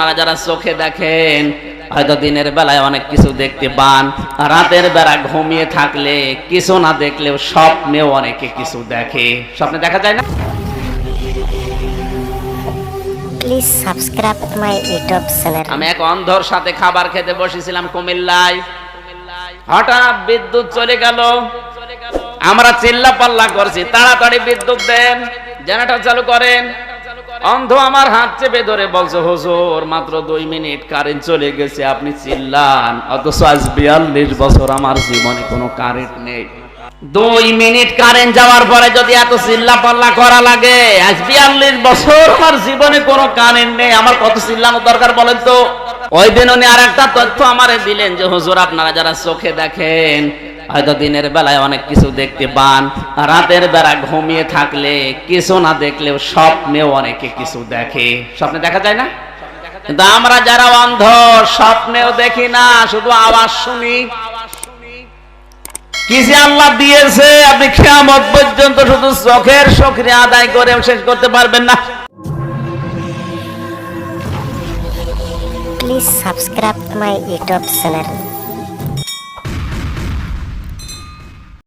আপনারা যারা চোখে দেখেন হয়তো দিনের বেলায় অনেক কিছু দেখতে পান, রাতের বেলা ঘুমিয়ে থাকলে কিছু না দেখলেও স্বপ্নেও অনেকে কিছু দেখে। স্বপ্নে দেখা যায় না? Please subscribe my YouTube channel. আমি এক অন্ধর সাথে খাবার খেতে বসেছিলাম কুমিল্লায়। হঠাৎ বিদ্যুৎ চলে গেল। আমরা চিল্লা পাল্লা করছি, তাড়াতাড়ি বিদ্যুৎ দেন, জেনারেটর চালু করেন। অন্ধ আমার হাত চেপে ধরে বলছে, হুজুর মাত্র 2 মিনিট কারেন্ট চলে গেছে, আপনি চিল্লান, অথচ আজ 42 বছর আমার জীবনে কোনো কারেন্ট নেই। 2 মিনিট কারেন্ট যাওয়ার পরে যদি এত চিল্লা পাল্লা করা লাগে, আজ 42 বছর আমার জীবনে কোনো কারেন্ট নেই, আমার কত চিল্লানোর দরকার বলেন তো? ওই দিন উনি আর একটা তথ্য আমারে দিলেন যে হুজুর আপনারা যারা চোখে দেখেন হয়তো দিনের বেলায় অনেক কিছু দেখতে পান, রাতের বেলা ঘুমিয়ে থাকলে কিছু না দেখলেও স্বপ্নেও অনেকে কিছু দেখে। স্বপ্নে দেখা যায় না? কিন্তু আমরা যারা অন্ধ স্বপ্নেও দেখি না, শুধু আওয়াজ শুনি। কি যে আল্লাহ দিয়েছে, আপনি কিয়ামত পর্যন্ত শুধু চোখের শুকরিয়া আদায় করে শেষ করতে পারবেন না। Please subscribe my YouTube channel.